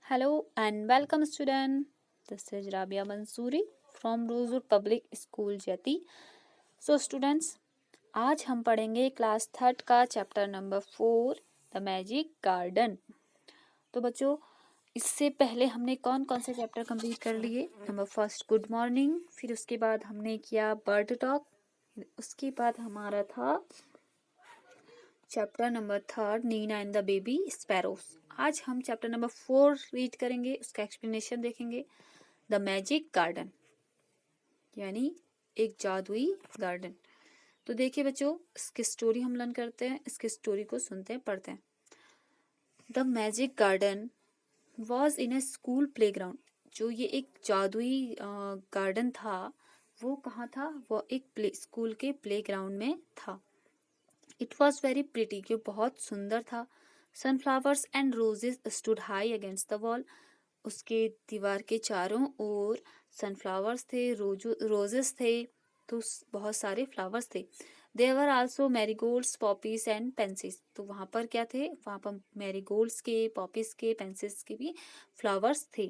Hello and welcome student. This is Rabia Mansoori from Rosewood Public School Jati. So students, आज हम पढ़ेंगे class third का chapter number 4 the magic garden. तो बच्चों, इससे पहले हमने कौन कौन से चैप्टर कंप्लीट कर लिए? नंबर फर्स्ट गुड मॉर्निंग, फिर उसके बाद हमने किया बर्ड टॉक, उसके बाद हमारा था chapter number third Neena and the baby sparrows. आज हम चैप्टर नंबर 4 रीड करेंगे, उसका एक्सप्लेनेशन देखेंगे। द मैजिक गार्डन यानी एक जादुई गार्डन। तो देखिए बच्चों, इसकी स्टोरी हम लर्न करते हैं, इसकी स्टोरी को सुनते हैं, पढ़ते हैं। The magic garden was in A school playground. जो ये एक जादुई गार्डन था, वो कहाँ था? वो एक स्कूल के प्लेग्राउंड में था। इट वॉज वेरी प्रिटी, जो बहुत सुंदर था। Sunflowers and roses stood high against the wall. उसके दीवार के चारों ओर सनफ्लावर्स थे, रोजेस थे, तो बहुत सारे फ्लावर्स थे। There were also marigolds, poppies and pansies. तो वहाँ पर क्या थे? वहाँ पर मैरीगोल्ड्स के, पॉपीज के, पेंसिल्स के भी फ्लावर्स थे।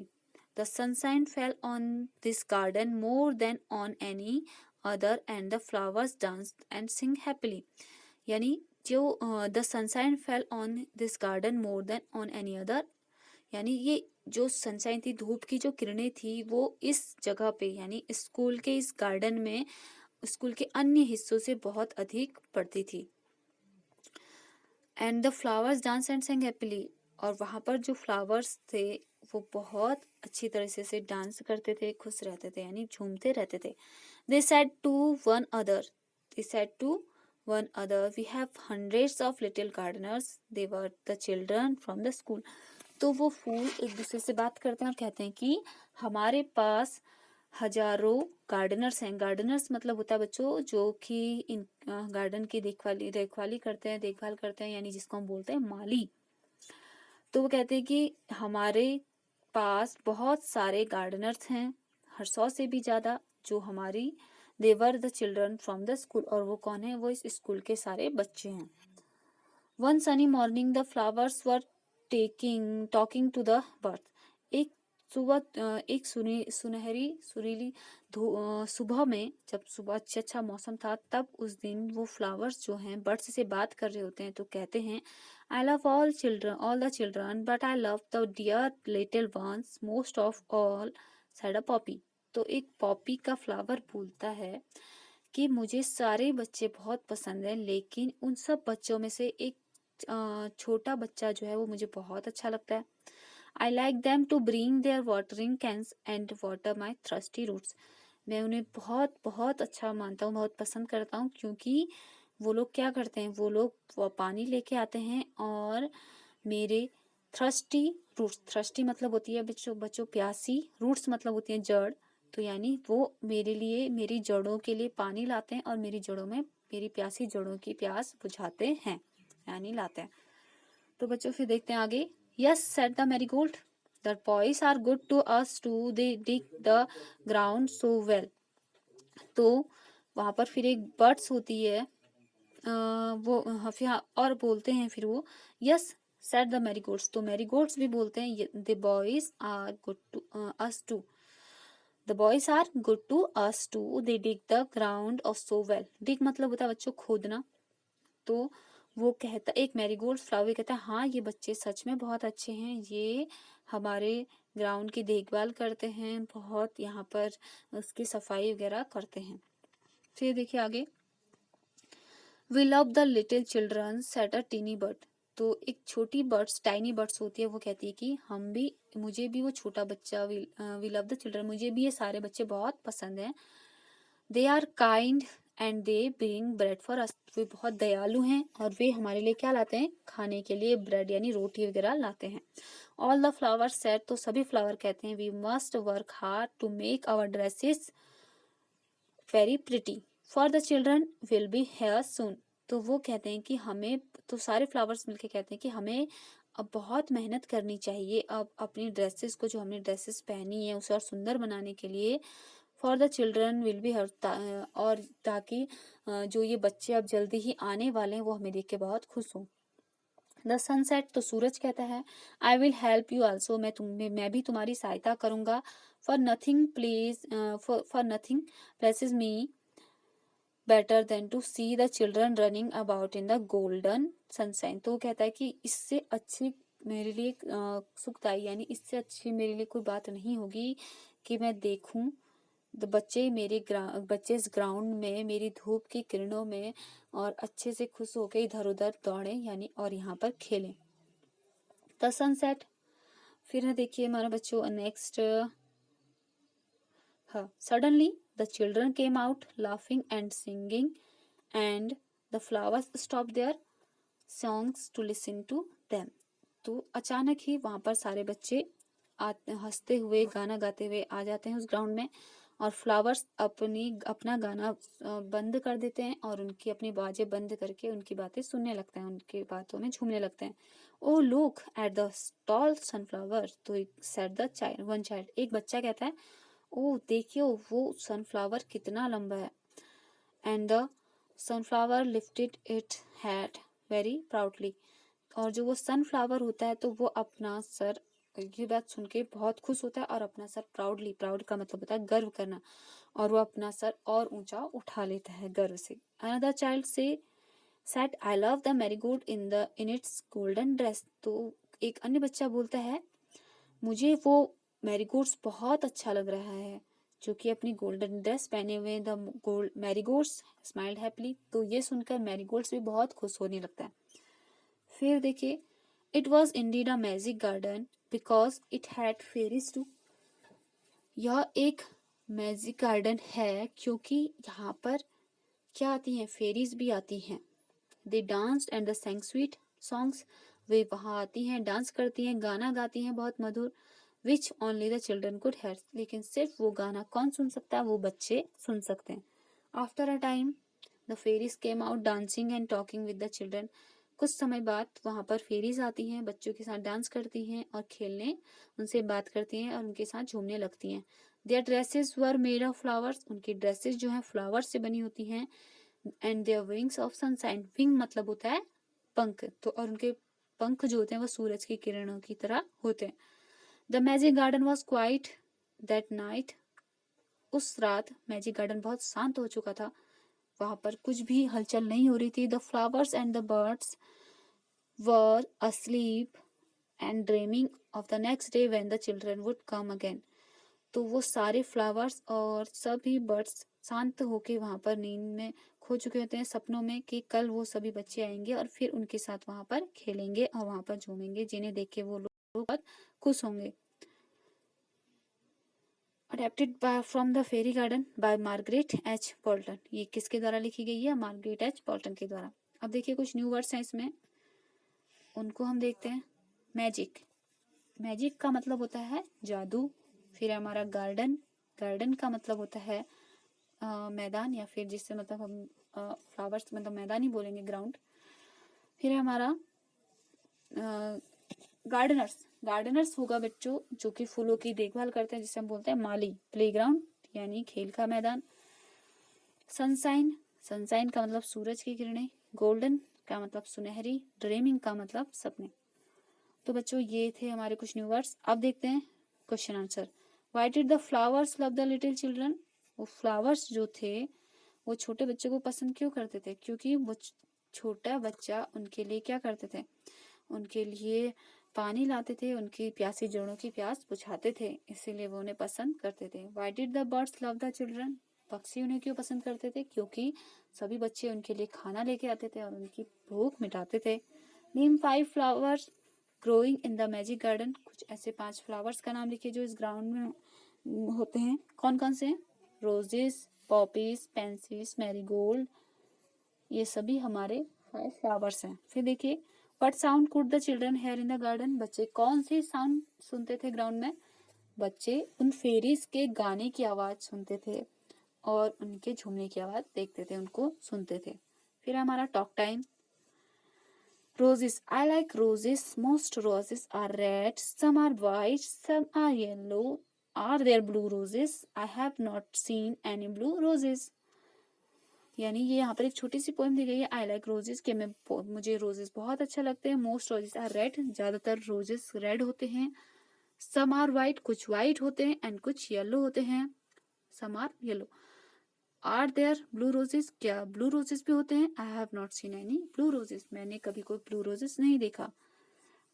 The sunshine fell on this garden more than on any other and the flowers danced and Singh happily. यानी जो the sunshine fell on this garden more than on any other, यानी ये जो sunshine थी, धूप की जो किरणें थी, वो इस जगह पे यानी स्कूल के इस गार्डन में स्कूल के अन्य हिस्सों से बहुत अधिक पड़ती थी। And the flowers dance and Singh happily, और वहाँ पर जो फ्लावर्स थे वो बहुत अच्छी तरह से डांस करते थे, खुश रहते थे, यानी झूमते रहते थे। They said to one other, they said to one other, we have hundreds of little gardeners, they were the children from the school। तो वो फूल एक दूसरे से बात करते हैं और कहते हैं कि हमारे पास हजारों गार्डनर्स हैं। गार्डनर्स मतलब होता है बच्चों जो कि इन गार्डन की देखभाल करते हैं, यानी जिसको हम बोलते हैं माली। तो वो कहते हैं कि हमारे पास बहुत सारे गार्डनर्स हैं, 100 से भी ज्यादा, जो हमारी they were the children from the school. और वो कौन है? वो इस स्कूल के सारे बच्चे हैं। One sunny morning the flowers were talking to the birds. एक एक सुनहरी सुरीली सुबह में, जब सुबह अच्छा मौसम था, तब उस दिन वो फ्लावर्स जो हैं बर्ड्स से बात कर रहे होते हैं। तो कहते हैं, I love all the children but I love the dear little ones most of all, said a poppy. तो एक पॉपी का फ्लावर बोलता है कि मुझे सारे बच्चे बहुत पसंद है, लेकिन उन सब बच्चों में से एक छोटा बच्चा जो है वो मुझे बहुत अच्छा लगता है। I like them to bring their watering cans and water my thirsty roots. मैं उन्हें बहुत बहुत अच्छा मानता हूँ, बहुत पसंद करता हूँ, क्योंकि वो लोग क्या करते हैं? वो लोग पानी लेके आते हैं और मेरे थ्रस्टी रूट्स, थ्रस्टी मतलब होती है बच्चों प्यासी, रूट्स मतलब होती है जड़, तो यानी वो मेरे लिए, मेरी जड़ों के लिए पानी लाते हैं और मेरी जड़ों में, मेरी प्यासी जड़ों की प्यास बुझाते हैं, यानी लाते हैं। तो बच्चों फिर देखते हैं आगे। Yes said the marigold, the boys are good to us too, they dig the ground so well. तो वहां पर फिर एक बर्ड्स होती है, वो फिर और बोलते हैं फिर वो, यस सेड द मैरीगोल्ड्स। तो मैरीगोल्ड्स भी बोलते हैं, the boys are good to us too, the boys are good to us too, they dig the ground of so well. Dig मतलब होता है बच्चों खोदना। तो वो कहता, एक मैरीगोल्ड फ्लावर कहता है, हाँ ये बच्चे सच में बहुत अच्छे हैं, ये हमारे ग्राउंड की देखभाल करते हैं, बहुत यहाँ पर उसकी सफाई वगैरह करते हैं। फिर देखिए आगे। We love the little children said a tiny bird. तो एक छोटी बर्ड्स, टाइनी बर्ड्स होती है, वो कहती है कि हम भी, मुझे भी वो छोटा बच्चा, वी लव द चिल्ड्रन, मुझे भी ये सारे बच्चे बहुत पसंद हैं। They are kind and they bring bread for us. वे बहुत दयालु हैं और वे हमारे लिए क्या लाते हैं? खाने के लिए ब्रेड यानी रोटी वगैरह लाते हैं। ऑल द फ्लावर्स सेड, तो सभी फ्लावर कहते हैं, we must work hard to make our dresses very pretty for the children will be here soon. तो वो कहते हैं कि हमें, तो सारे फ्लावर्स मिलके कहते हैं कि हमें अब बहुत मेहनत करनी चाहिए अब अपनी ड्रेसेस को, जो हमने ड्रेसेस पहनी है उसे और सुंदर बनाने के लिए। For the children will be here, और ताकि जो ये बच्चे अब जल्दी ही आने वाले हैं वो हमें देख के बहुत खुश हों। द सनसेट, तो सूरज कहता है, I will help you also, मैं भी तुम्हारी सहायता करूंगा। For nothing please for nothing pleases me better than to see the children running about in the golden sunshine. तो वो कहता है कि इससे अच्छी मेरे लिए सुखदाई, यानी इससे अच्छी मेरे लिए कोई बात नहीं होगी कि मैं देखूं बच्चे इस ग्राउंड में मेरी धूप की किरणों में और अच्छे से खुश होकर इधर उधर दौड़े, यानी और यहाँ पर खेलें। द सनसेट, फिर है देखिए हमारा बच्चों नेक्स्ट, हाँ, suddenly the children came out laughing and singing and the flowers stop their songs to listen to them. तो अचानक ही वहां पर सारे बच्चे हंसते हुए गाना गाते हुए आ जाते हैं उस ग्राउंड में, और फ्लावर्स अपना गाना बंद कर देते हैं और उनकी अपनी बाजें बंद करके उनकी बातें सुनने लगते हैं, उनकी बातों में झूमने लगते हैं। Oh look at the tall sunflower, तो said the child, one child, एक बच्चा कहता है, ओ देखियो वो सनफ्लावर कितना लंबा है। And the sunflower lifted it head very proudly, और जो वो सनफ्लावर होता है तो वो अपना सर, ये बात सुन के बहुत खुश होता है और अपना सर प्राउडली, प्राउड का मतलब होता है गर्व करना, और वो अपना सर और ऊंचा उठा लेता है गर्व से। अनदर चाइल्ड से set I love the marigold in its golden dress, तो एक अन्य बच्चा बोलता है, मुझे वो मैरीगोल्ड्स बहुत अच्छा लग रहा है जो कि अपनी गोल्डन ड्रेस पहने हुए। The gold marigolds smiled happily, तो ये सुनकर मैरीगोल्ड्स भी बहुत खुश होने लगता है। फिर देखिए, it was indeed a magic garden because it had fairies too, यह एक मैजिक गार्डन है क्योंकि यहाँ पर क्या आती हैं, फेरीज भी आती हैं। They danced and the sang sweet songs, वे वहाँ आती हैं, डांस करती हैं, गाना गाती हैं बहुत मधुर, which only the children could hear, लेकिन सिर्फ वो गाना कौन सुन सकता है, वो बच्चे सुन सकते हैं। After a time the fairies came out dancing and talking with the children, कुछ समय बाद वहाँ पर फेरीज आती हैं, बच्चों के साथ डांस करती हैं और खेलने उनसे बात करती हैं और उनके साथ झूमने लगती हैं। Their dresses were made of flowers, उनकी ड्रेसेस जो हैं फ्लावर्स से बनी होती हैं। And their wings of sunshine, wing मतलब होता है पंख, तो और उनके पंख जो होते हैं वो सूरज की किरणों की तरह होते हैं। The magic garden was quite that night, उस रात मैजिक गार्डन बहुत शांत हो चुका था, वहां पर कुछ भी हलचल नहीं हो रही थी। The flowers and the birds were asleep and dreaming of the next day when the children would come again, तो वो सारे फ्लावर्स और सभी बर्ड्स शांत होके वहां पर नींद में खो चुके होते हैं, सपनों में कि कल वो सभी बच्चे आएंगे और फिर उनके साथ वहां पर खेलेंगे और वहां पर झूमेंगे, जिन्हें देख के वो लोग बहुत खुश होंगे। Adapted by from the fairy garden by Margaret H Poulton, ये किसके द्वारा लिखी गई है, मार्गरेट एच पोल्टन के द्वारा। अब देखिए कुछ न्यू वर्ड्स हैं इसमें, उनको हम देखते हैं। मैजिक, मैजिक का मतलब होता है जादू। फिर हमारा गार्डन, गार्डन का मतलब होता है मैदान, या फिर जिससे मतलब हम फ्लावर्स मतलब मैदान ही बोलेंगे, ग्राउंड। फिर हमारा गार्डनर्स, गार्डनर्स होगा बच्चों जो कि फूलों की देखभाल करते हैं, जिसे हम बोलते हैं माली। प्लेग्राउंड यानी खेल का मैदान। सनशाइन, सनशाइन का मतलब सूरज की किरणें। गोल्डन का मतलब सुनहरी। ड्रीमिंग का मतलब सपने। तो बच्चों ये थे हमारे कुछ न्यू वर्ड्स। अब देखते हैं question answer. Why did the flowers love the little children, वो फ्लावर्स जो थे वो छोटे बच्चों को पसंद क्यों करते थे, क्योंकि वो छोटा बच्चा उनके लिए क्या करते थे, उनके लिए पानी लाते थे, उनकी प्यासी जड़ों की प्यास बुझाते थे, इसीलिए वो उन्हें पसंद करते थे। Why did the birds love the children, पक्षी उन्हें क्यों पसंद करते थे, क्योंकि सभी बच्चे उनके लिए खाना लेके आते थे और उनकी भूख मिटाते थे। Name 5 flowers growing in the magic garden, कुछ ऐसे 5 फ्लावर्स का नाम लिखिए जो इस ग्राउंड में होते हैं। कौन कौन से हैं, रोजेस, पॉपीज, पेंसिल्स, मैरीगोल्ड, ये सभी हमारे 5 फ्लावर्स हैं। फिर देखिए, what sound could the children here in the garden, बच्चे कौन सी साउंड सुनते थे ग्राउंड में, बच्चे उन फेरीज के गाने की आवाज सुनते थे और उनके झूमने की आवाज देखते थे, उनको सुनते थे। फिर हमारा talk time. Roses. I like roses. Most roses are red. Some are white. Some are yellow. Are there blue roses? I have not seen any blue roses. यानी ये यहाँ पर एक छोटी सी पोएम दी गई है, आई लाइक रोजेस, कि मुझे रोजेस बहुत अच्छा लगते हैं। मोस्ट रोजेस आर रेड, ज्यादातर रोजेस रेड होते हैं। सम आर वाइट, कुछ वाइट होते हैं, एंड कुछ येलो होते हैं। Some are yellow. Are there blue roses, क्या ब्लू रोजेस भी होते हैं? I have not seen any blue roses, मैंने कभी कोई ब्लू रोजेस नहीं देखा।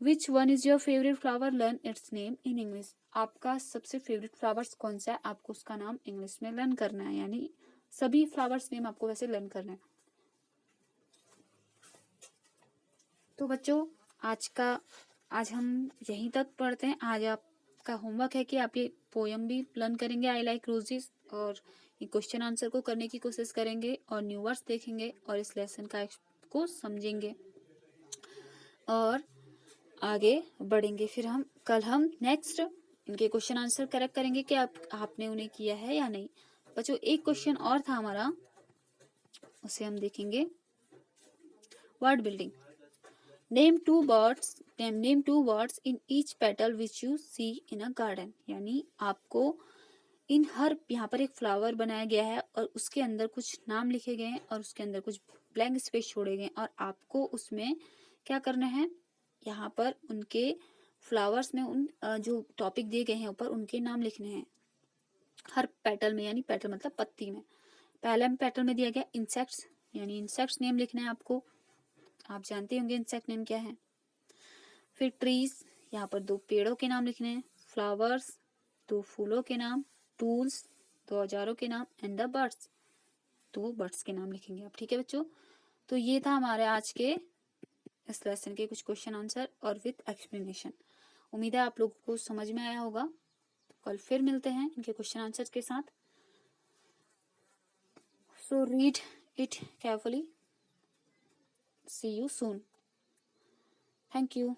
Which one is your favourite flower, learn its name in English, आपका सबसे फेवरेट फ्लावर्स कौन सा है, आपको उसका नाम इंग्लिश में लर्न करना है। यानी सभी फ्लावर्स नेम आपको वैसे लर्न करना है। तो बच्चों आज हम यहीं तक पढ़ते हैं। आज आपका होमवर्क है कि आप ये पोयम भी लर्न करेंगे, आई लाइक रोजेस, और ये क्वेश्चन आंसर को करने की कोशिश करेंगे, और न्यू वर्ड्स देखेंगे, और इस लेसन को समझेंगे, और आगे बढ़ेंगे। फिर कल हम नेक्स्ट इनके क्वेश्चन आंसर करेक्ट करेंगे कि आपने उन्हें किया है या नहीं। बच्चों एक क्वेश्चन और था हमारा, उसे हम देखेंगे। Word building. Name two words in each petal which you see in a garden, यानी आपको यहाँ पर एक फ्लावर बनाया गया है, और उसके अंदर कुछ नाम लिखे गए हैं, और उसके अंदर कुछ ब्लैंक स्पेस छोड़े गए, और आपको उसमें क्या करना है, यहाँ पर उनके फ्लावर्स में जो टॉपिक दिए गए हैं ऊपर, उनके नाम लिखने हैं हर पेटल में। यानी पेटल मतलब पत्ती में। पहले पेटल में दिया गया इंसेक्ट्स, यानी इंसेक्ट्स नेम लिखना है आपको, आप जानते होंगे इंसेक्ट नेम क्या है। फिर ट्रीज, यहाँ पर 2 पेड़ों के नाम लिखने हैं। फ्लावर्स, 2 फूलों के नाम। टूल्स, 2 औजारों के नाम। एंड द बर्ड्स, 2 बर्ड्स के नाम लिखेंगे आप। ठीक है बच्चों, तो ये था हमारे आज के इस लेसन के कुछ क्वेश्चन आंसर और विथ एक्सप्लेनेशन। उम्मीद है आप लोगों को समझ में आया होगा। कल फिर मिलते हैं इनके क्वेश्चन आंसर के साथ। So read it carefully. See you soon. Thank you.